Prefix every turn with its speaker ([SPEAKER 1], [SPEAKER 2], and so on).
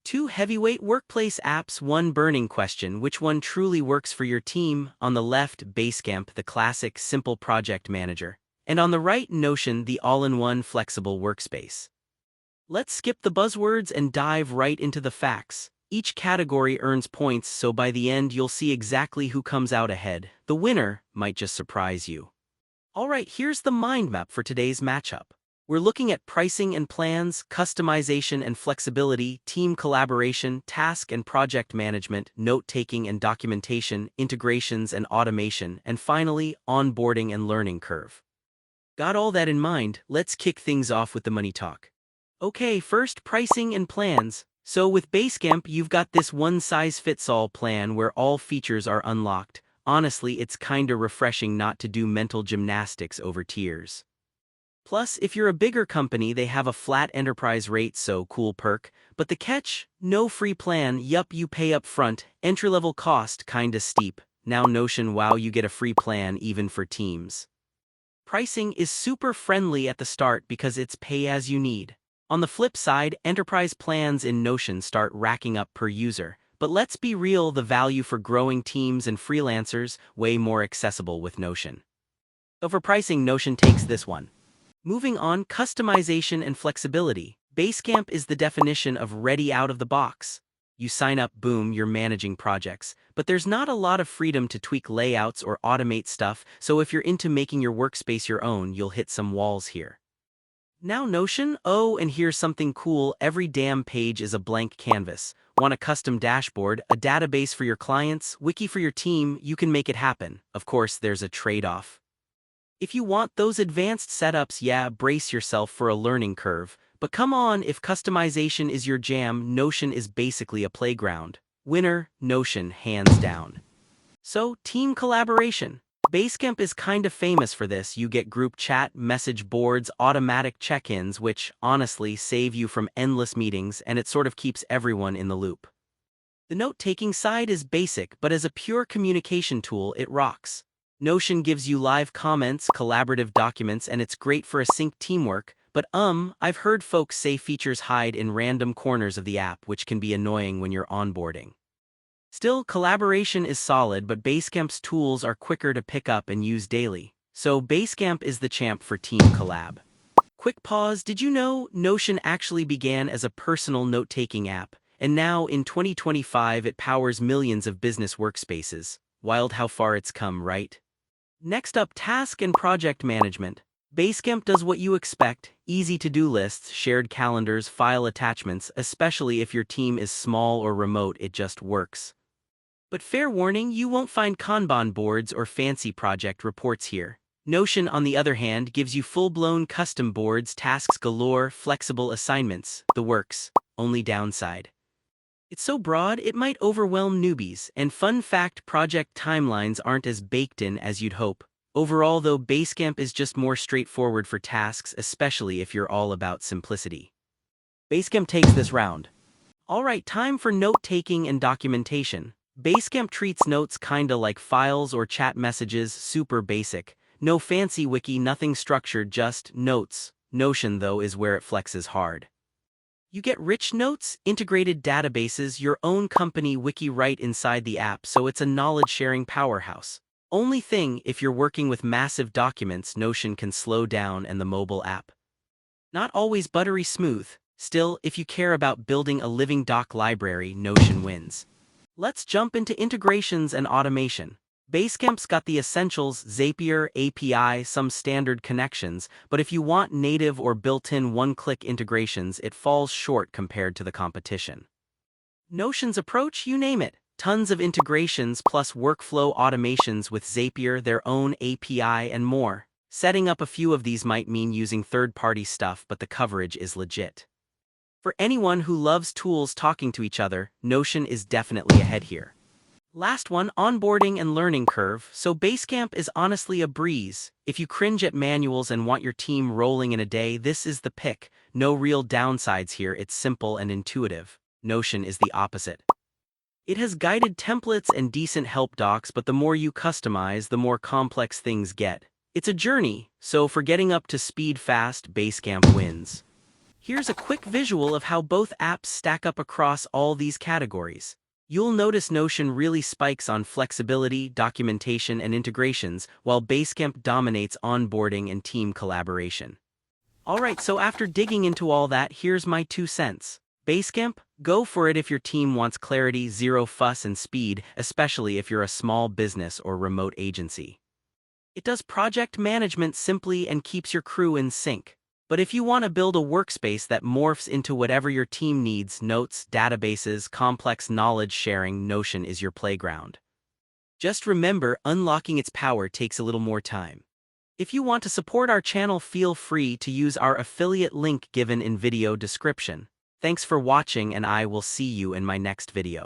[SPEAKER 1] Two heavyweight workplace apps, one burning question: which one truly works for your team? On the left, Basecamp, the classic, simple project manager. And on the right, Notion, the all-in-one flexible workspace. Let's skip the buzzwords and dive right into the facts. Each category earns points, so by the end you'll see exactly who comes out ahead. The winner might just surprise you. Alright, here's the mind map for today's matchup. We're looking at pricing and plans, customization and flexibility, team collaboration, task and project management, note-taking and documentation, integrations and automation, and finally, onboarding and learning curve. Got all that in mind? Let's kick things off with the money talk. Okay, first, pricing and plans. So with Basecamp, you've got this one-size-fits-all plan where all features are unlocked. Honestly, it's kinda refreshing not to do mental gymnastics over tiers. Plus, if you're a bigger company, they have a flat enterprise rate, so cool perk. But the catch? No free plan. Yup, you pay up front. Entry-level cost, kinda steep. Now Notion, wow, you get a free plan even for teams. Pricing is super friendly at the start because it's pay as you need. On the flip side, enterprise plans in Notion start racking up per user. But let's be real, the value for growing teams and freelancers, way more accessible with Notion. So for pricing, Notion takes this one. Moving on, customization and flexibility. Basecamp is the definition of ready out of the box. You sign up, boom, you're managing projects. But there's not a lot of freedom to tweak layouts or automate stuff, so if you're into making your workspace your own, you'll hit some walls here. Now Notion? Oh, and here's something cool: every damn page is a blank canvas. Want a custom dashboard, a database for your clients, wiki for your team? You can make it happen. Of course, there's a trade-off. If you want those advanced setups, yeah, brace yourself for a learning curve. But come on, if customization is your jam, Notion is basically a playground. Winner, Notion, hands down. So, team collaboration. Basecamp is kinda famous for this. You get group chat, message boards, automatic check-ins, which, honestly, save you from endless meetings, and it sort of keeps everyone in the loop. The note-taking side is basic, but as a pure communication tool, it rocks. Notion gives you live comments, collaborative documents, and it's great for async teamwork, but I've heard folks say features hide in random corners of the app, which can be annoying when you're onboarding. Still, collaboration is solid, but Basecamp's tools are quicker to pick up and use daily. So Basecamp is the champ for team collab. Quick pause, did you know Notion actually began as a personal note-taking app, and now in 2025 it powers millions of business workspaces? Wild how far it's come, right? Next up, task and project management. Basecamp does what you expect: easy to-do lists, shared calendars, file attachments. Especially if your team is small or remote, it just works. But fair warning, you won't find Kanban boards or fancy project reports here. Notion, on the other hand, gives you full-blown custom boards, tasks galore, flexible assignments, the works. Only downside: it's so broad, it might overwhelm newbies, and fun fact, project timelines aren't as baked in as you'd hope. Overall though, Basecamp is just more straightforward for tasks, especially if you're all about simplicity. Basecamp takes this round. Alright, time for note-taking and documentation. Basecamp treats notes kinda like files or chat messages, super basic. No fancy wiki, nothing structured, just notes. Notion though is where it flexes hard. You get rich notes, integrated databases, your own company wiki right inside the app, so it's a knowledge-sharing powerhouse. Only thing, if you're working with massive documents, Notion can slow down, and the mobile app not always buttery smooth. Still, if you care about building a living doc library, Notion wins. Let's jump into integrations and automation. Basecamp's got the essentials: Zapier, API, some standard connections, but if you want native or built-in one-click integrations, it falls short compared to the competition. Notion's approach, you name it. Tons of integrations plus workflow automations with Zapier, their own API, and more. Setting up a few of these might mean using third-party stuff, but the coverage is legit. For anyone who loves tools talking to each other, Notion is definitely ahead here. Last one, onboarding and learning curve. So Basecamp is honestly a breeze. If you cringe at manuals and want your team rolling in a day, this is the pick. No real downsides here, it's simple and intuitive. Notion is the opposite. It has guided templates and decent help docs, but the more you customize, the more complex things get. It's a journey, so for getting up to speed fast, Basecamp wins. Here's a quick visual of how both apps stack up across all these categories. You'll notice Notion really spikes on flexibility, documentation, and integrations, while Basecamp dominates onboarding and team collaboration. Alright, so after digging into all that, here's my 2 cents. Basecamp? Go for it if your team wants clarity, zero fuss, and speed, especially if you're a small business or remote agency. It does project management simply and keeps your crew in sync. But if you want to build a workspace that morphs into whatever your team needs, notes, databases, complex knowledge sharing, Notion is your playground. Just remember, unlocking its power takes a little more time. If you want to support our channel, feel free to use our affiliate link given in video description. Thanks for watching, and I will see you in my next video.